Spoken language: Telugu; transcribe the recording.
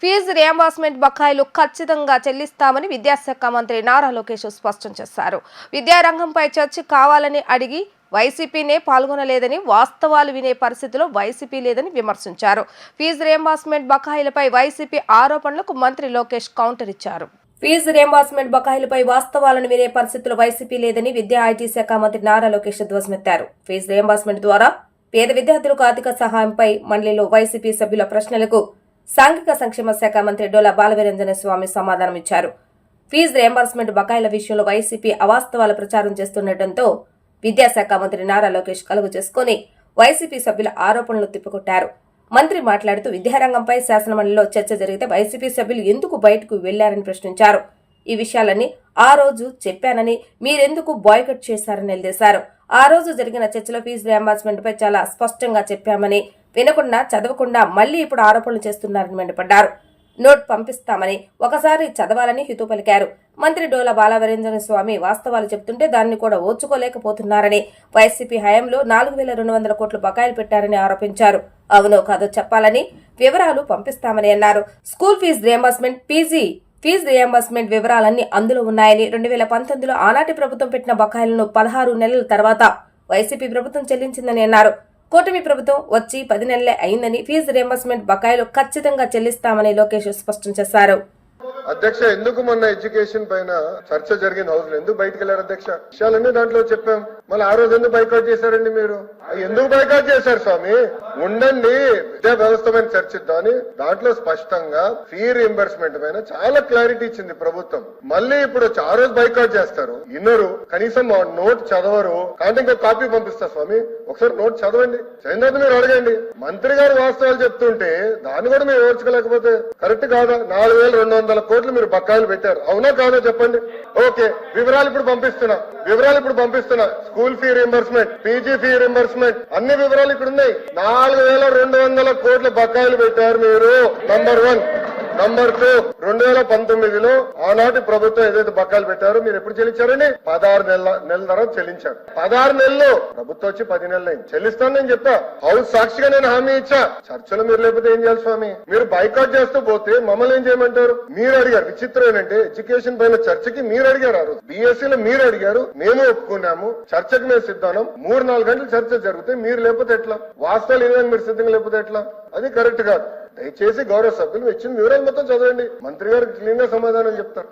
ఫీజు రియంబర్స్మెంట్ బకాయిలు ఖచ్చితంగా చెల్లిస్తామని విద్యాశాఖ మంత్రి నారా లోకేష్ స్పష్టం చేశారు. విద్యారంగంపై చర్చ కావాలని అడిగి వైసీపీనే పాల్గొనలేదని, వాస్తవాలు వినే పరిస్థితిలో వైసీపీ లేదని విమర్శించారు. ఫీజు రియంబర్స్మెంట్ బకాయిలపై వైసీపీ ఆరోపణలకు మంత్రి లోకేష్ కౌంటర్ ఇచ్చారు. ఫీజు రియంబర్స్మెంట్ బకాయిలపై వాస్తవాలను వినే పరిస్థితుల్లో వైసీపీ లేదని విద్యా ఐటీ శాఖ మంత్రి నారా లోకేష్ ధ్వజమెత్తారు. ఫీజు రియంబర్స్మెంట్ ద్వారా పేద విద్యార్థులకు ఆర్థిక సహాయంపై మండలిలో వైసీపీ సభ్యుల ప్రశ్నలకు సాంఘిక సంక్షేమ శాఖ మంత్రి డోలా బాలవీరాంజనేయ స్వామి సమాధానం ఇచ్చారు. ఫీజు రియంబర్స్మెంట్ బకాయిల విషయంలో వైసీపీ అవాస్తవాల ప్రచారం చేస్తుండటంతో విద్యాశాఖ మంత్రి నారా లోకేష్ కలుగు చేసుకుని వైసీపీ సభ్యుల ఆరోపణలు తిప్పికొట్టారు. మంత్రి మాట్లాడుతూ విద్యారంగంపై శాసనమండలిలో చర్చ జరిగితే వైసీపీ సభ్యులు ఎందుకు బయటకు వెళ్లారని ప్రశ్నించారు. ఈ విషయాలన్నీ ఆ రోజు చెప్పానని, మీరెందుకు బాయ్కట్ చేశారని నిలదీశారు. ఆ రోజు జరిగిన చర్చలో ఫీజు రియంబర్స్మెంట్ పై చాలా స్పష్టంగా చెప్పామని, వినకుండా చదవకుండా మళ్లీ ఇప్పుడు ఆరోపణలు చేస్తున్నారని మండిపడ్డారు. నోట్ పంపిస్తామని ఒకసారి చదవాలని హితూ పలికారు. మంత్రి డోలా బాలవీరాంజనేయ స్వామి వాస్తవాలు చెబుతుంటే దాన్ని కూడా ఓర్చుకోలేకపోతున్నారని, వైసీపీ హయాంలో 4,200 కోట్లు బకాయిలు పెట్టారని ఆరోపించారు. అవునో కాదో చెప్పాలని, వివరాలు పంపిస్తామని అన్నారు. School fees reimbursement, PG fees reimbursement వివరాలన్నీ అందులో ఉన్నాయని, 2019లో ఆనాటి ప్రభుత్వం పెట్టిన బకాయిలను 16 నెలల తర్వాత వైసీపీ ప్రభుత్వం చెల్లించిందని అన్నారు. కూటమి ప్రభుత్వం వచ్చి 10 నెలలే అయిందని, ఫీజు రియంబర్స్మెంట్ బకాయిలు ఖచ్చితంగా చెల్లిస్తామని లోకేష్ స్పష్టం చేశారు. అధ్యక్ష, ఎందుకు మొన్న ఎడ్యుకేషన్ పైన చర్చ జరిగిన హౌస్ లో ఎందుకు బయటకు వెళ్లారు అధ్యక్ష? విషయాలన్నీ దాంట్లో చెప్పాం. మళ్ళీ ఆ రోజు ఎందుకు బైకాట్ చేశారండి మీరు? ఎందుకు బైకాట్ చేశారు స్వామి? ఉండండి, విద్యా వ్యవస్థ పైన చర్చిద్దామని దాంట్లో స్పష్టంగా ఫీ రియంబర్స్మెంట్ పైన చాలా క్లారిటీ ఇచ్చింది ప్రభుత్వం. మళ్ళీ ఇప్పుడు ఆ రోజు బైకాట్ చేస్తారు, ఇన్నరు, కనీసం నోట్ చదవరు. కాబట్టి ఇంకో కాపీ పంపిస్తా స్వామి, ఒకసారి నోట్ చదవండి, చదివిన మీరు అడగండి. మంత్రి గారు వాస్తవాలు చెప్తుంటే దాన్ని కూడా మీరు ఓర్చుకోలేకపోతే కరెక్ట్ కాదా? 4,200 కోట్లు మీరు బకాయిలు పెట్టారు, అవునా కాదా చెప్పండి. ఓకే, వివరాలు ఇప్పుడు పంపిస్తున్నా. School fee reimbursement, PG fee reimbursement, అన్ని వివరాలు ఇక్కడ ఉన్నాయి. 4,200 కోట్ల బకాయిలు పెట్టారు మీరు. నంబర్ 1. నంబర్ 2, 2019లో ఆనాటి ప్రభుత్వం ఏదైతే బకాయిలు పెట్టారో మీరు ఎప్పుడు చెల్లించారండి? 16 నెలల తర్వాత చెల్లించారు. 16 నెలలు, ప్రభుత్వం వచ్చి 10 నెలలు అయింది. చెల్లిస్తాను నేను చెప్పా, హౌస్ సాక్షిగా నేను హామీ ఇచ్చా. చర్చలు మీరు లేకపోతే ఏం చేయాలి స్వామి? మీరు బైకాట్ చేస్తూ పోతే మమ్మల్ని ఏం చేయమంటారు? మీరు అడిగారు. విచిత్రం ఏంటంటే ఎడ్యుకేషన్ పైన చర్చకి మీరు అడిగారు. ఆ రోజు బీఎస్సీలో మీరు అడిగారు, మేము ఒప్పుకున్నాము. చర్చకు మేము సిద్ధానం. 3-4 గంటలు చర్చ జరిగితే మీరు లేకపోతే ఎట్లా? వాస్తవాలు ఏదైనా మీరు సిద్ధంగా లేకపోతే ఎట్లా? అది కరెక్ట్ కాదు. దయచేసి గౌరవ సభ్యులు ఇచ్చిన వివరాలు మొత్తం చదవండి. మంత్రి గారు క్లీన్ గా సమాధానం చెప్తారు.